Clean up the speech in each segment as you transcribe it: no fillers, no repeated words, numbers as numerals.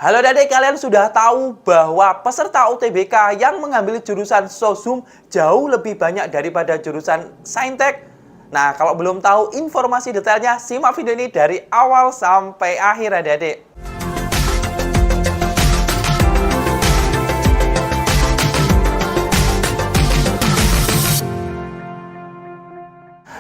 Halo adik, kalian sudah tahu bahwa peserta UTBK yang mengambil jurusan Sosum jauh lebih banyak daripada jurusan Saintek? Nah, kalau belum tahu informasi detailnya, simak video ini dari awal sampai akhir adik-adik.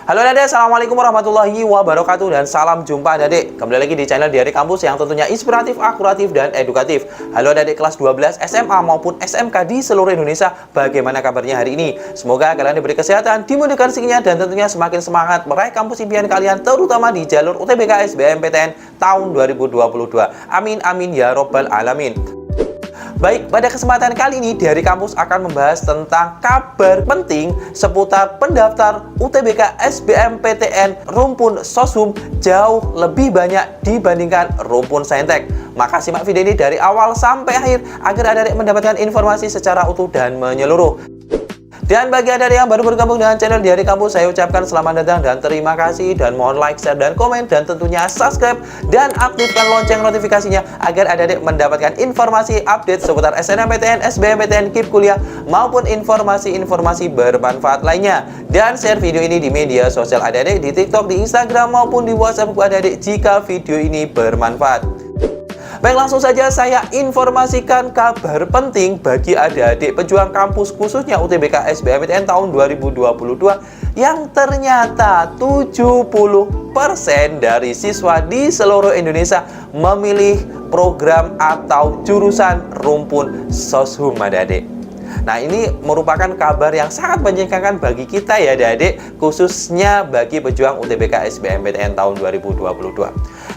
Halo adik, assalamualaikum warahmatullahi wabarakatuh dan salam jumpa adik. Kembali lagi di channel Diari Kampus yang tentunya inspiratif, akuratif, dan edukatif. Halo adik kelas 12 SMA maupun SMK di seluruh Indonesia. Bagaimana kabarnya hari ini? Semoga kalian diberi kesehatan, dimudahkan rezekinya, dan tentunya semakin semangat meraih kampus impian kalian, terutama di jalur UTBK SBMPTN tahun 2022. Amin amin ya robbal alamin. Baik, pada kesempatan kali ini Diari Kampus akan membahas tentang kabar penting seputar pendaftar UTBK SBMPTN rumpun Sosum jauh lebih banyak dibandingkan rumpun Saintek. Maka simak video ini dari awal sampai akhir agar adik-adik mendapatkan informasi secara utuh dan menyeluruh. Dan bagi adik-adik yang baru bergabung dengan channel Diari Kampus, saya ucapkan selamat datang dan terima kasih, dan mohon like, share, dan komen, dan tentunya subscribe dan aktifkan lonceng notifikasinya agar adik-adik mendapatkan informasi update seputar SNMPTN, SBMPTN, KIP kuliah maupun informasi-informasi bermanfaat lainnya. Dan share video ini di media sosial adik-adik, di TikTok, di Instagram maupun di WhatsApp adik-adik jika video ini bermanfaat. Baik, langsung saja saya informasikan kabar penting bagi adik-adik pejuang kampus khususnya UTBK SBMPTN tahun 2022 yang ternyata 70% dari siswa di seluruh Indonesia memilih program atau jurusan rumpun Sosum adik-adik. Nah, ini merupakan kabar yang sangat menyenangkan bagi kita ya adik-adik, khususnya bagi pejuang UTBK SBMPTN tahun 2022.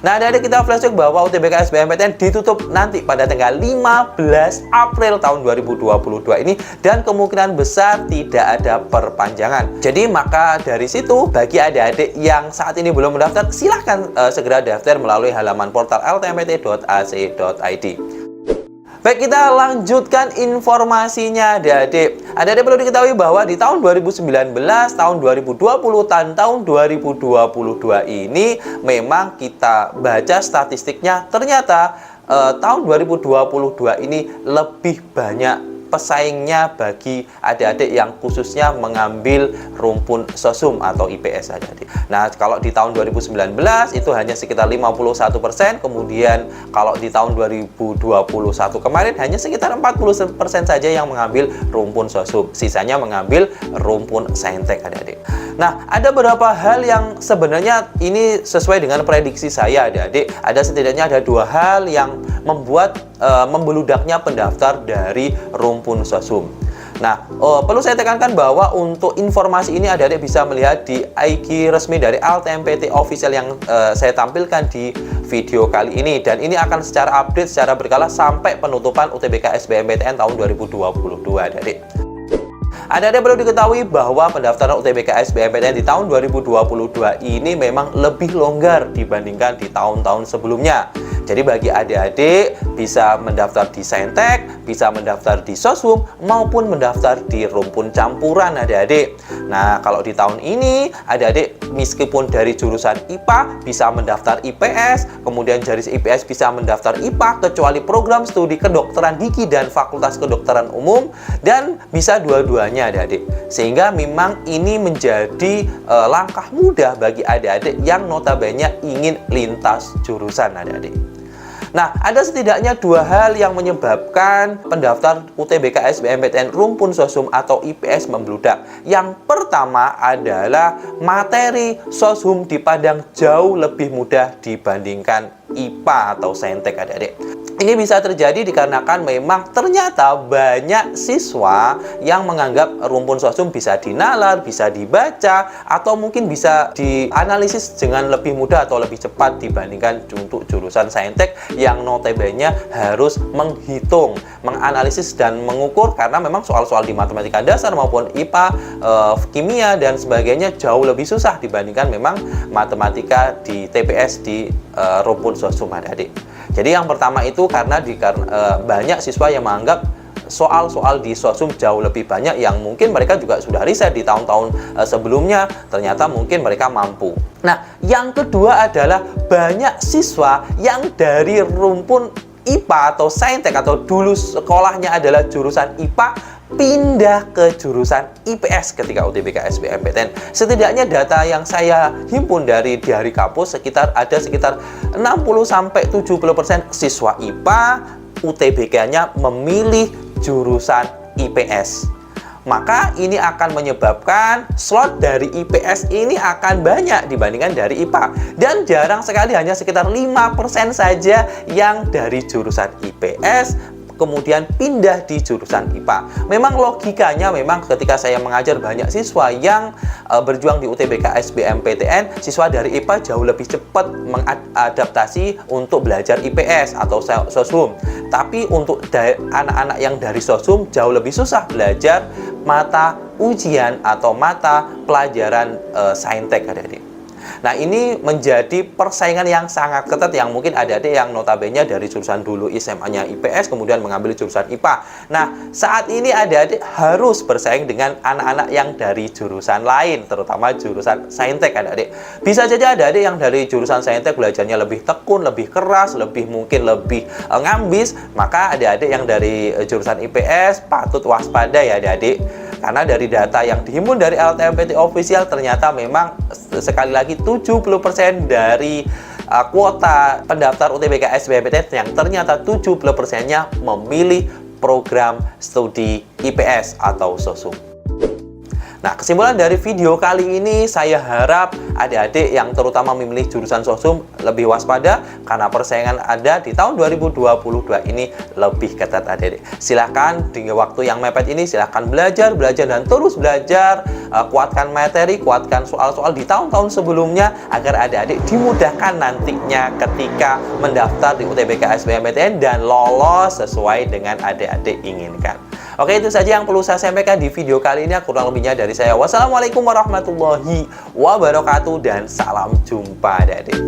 Nah, adik-adik, kita flashback bahwa UTBK SBMPTN ditutup nanti pada tanggal 15 April tahun 2022 ini, dan kemungkinan besar tidak ada perpanjangan. Jadi maka dari situ bagi adik-adik yang saat ini belum mendaftar, silahkan segera daftar melalui halaman portal ltmpt.ac.id. Baik, kita lanjutkan informasinya adik-adik. Adik-adik perlu diketahui bahwa di tahun 2019, tahun 2020, dan tahun 2022 ini memang kita baca statistiknya ternyata tahun 2022 ini lebih banyak pesaingnya bagi adik-adik yang khususnya mengambil rumpun Sosum atau IPS adik-adik. Nah, kalau di tahun 2019 itu hanya sekitar 51%, kemudian kalau di tahun 2021 kemarin hanya sekitar 40% saja yang mengambil rumpun Sosum, sisanya mengambil rumpun Saintek adik-adik. Nah, ada beberapa hal yang sebenarnya ini sesuai dengan prediksi saya adik-adik. Setidaknya ada dua hal yang membuat membeludaknya pendaftar dari rumpun Sosum. Nah, perlu saya tekankan bahwa untuk informasi ini adik-adik bisa melihat di IG resmi dari LTMPT Official yang saya tampilkan di video kali ini, dan ini akan secara update secara berkala sampai penutupan UTBK SBMPTN tahun 2022 adik-adik. Adik-adik perlu diketahui bahwa pendaftaran UTBK SBMPTN di tahun 2022 ini memang lebih longgar dibandingkan di tahun-tahun sebelumnya. Jadi bagi adik-adik bisa mendaftar di Saintek, bisa mendaftar di Sosum, maupun mendaftar di rumpun campuran adik-adik. Nah, kalau di tahun ini adik-adik meskipun dari jurusan IPA bisa mendaftar IPS, kemudian dari IPS bisa mendaftar IPA, kecuali program studi kedokteran gigi dan fakultas kedokteran umum, dan bisa dua-duanya adik-adik. Sehingga memang ini menjadi langkah mudah bagi adik-adik yang notabene ingin lintas jurusan adik-adik. Nah, ada setidaknya dua hal yang menyebabkan pendaftar UTBK SBMPTN rumpun Sosum atau IPS membludak. Yang pertama adalah materi Sosum dipandang jauh lebih mudah dibandingkan IPA atau Saintek adik-adik. Ini bisa terjadi dikarenakan memang ternyata banyak siswa yang menganggap rumpun Sosum bisa dinalar, bisa dibaca, atau mungkin bisa dianalisis dengan lebih mudah atau lebih cepat dibandingkan untuk jurusan Saintek yang notabene harus menghitung, menganalisis, dan mengukur, karena memang soal-soal di matematika dasar maupun IPA, kimia, dan sebagainya jauh lebih susah dibandingkan memang matematika di TPS di rumpun Sosum adik-adik. Jadi yang pertama itu karena banyak siswa yang menganggap soal-soal di Sosum jauh lebih banyak yang mungkin mereka juga sudah riset di tahun-tahun sebelumnya, ternyata mungkin mereka mampu. Nah, yang kedua adalah banyak siswa yang dari rumpun IPA atau Saintek atau dulu sekolahnya adalah jurusan IPA pindah ke jurusan IPS ketika UTBK SBMPTN. Setidaknya data yang saya himpun dari Kapus ada sekitar 60-70% siswa IPA UTBK-nya memilih jurusan IPS. Maka ini akan menyebabkan slot dari IPS ini akan banyak dibandingkan dari IPA. Dan jarang sekali, hanya sekitar 5% saja yang dari jurusan IPS kemudian pindah di jurusan IPA. Memang logikanya, memang ketika saya mengajar banyak siswa yang berjuang di UTBK SBMPTN, siswa dari IPA jauh lebih cepat mengadaptasi untuk belajar IPS atau Soshum. Tapi untuk anak-anak yang dari Soshum jauh lebih susah belajar mata ujian atau mata pelajaran Saintek, adik-adik. Nah, ini menjadi persaingan yang sangat ketat, yang mungkin adik-adik yang notabene dari jurusan dulu SMA-nya IPS kemudian mengambil jurusan IPA. Nah, saat ini adik-adik harus bersaing dengan anak-anak yang dari jurusan lain, terutama jurusan Saintek, adik-adik. Bisa saja adik-adik yang dari jurusan Saintek belajarnya lebih tekun, lebih keras, mungkin lebih ngambis, maka adik-adik yang dari jurusan IPS patut waspada ya adik-adik. Karena dari data yang dihimpun dari LTMPT official ternyata memang sekali lagi 70% dari kuota pendaftar UTBK SBMPTN yang ternyata 70%-nya memilih program studi IPS atau Soshum. Nah, kesimpulan dari video kali ini, saya harap adik-adik yang terutama memilih jurusan Soshum lebih waspada karena persaingan ada di tahun 2022 ini lebih ketat, adik-adik. Silahkan di waktu yang mepet ini silahkan belajar dan terus belajar, kuatkan materi, kuatkan soal-soal di tahun-tahun sebelumnya agar adik-adik dimudahkan nantinya ketika mendaftar di UTBK SBMPTN dan lolos sesuai dengan adik-adik inginkan. Oke, itu saja yang perlu saya sampaikan di video kali ini. Kurang lebihnya dari saya. Wassalamualaikum warahmatullahi wabarakatuh dan salam jumpa, adik-adik.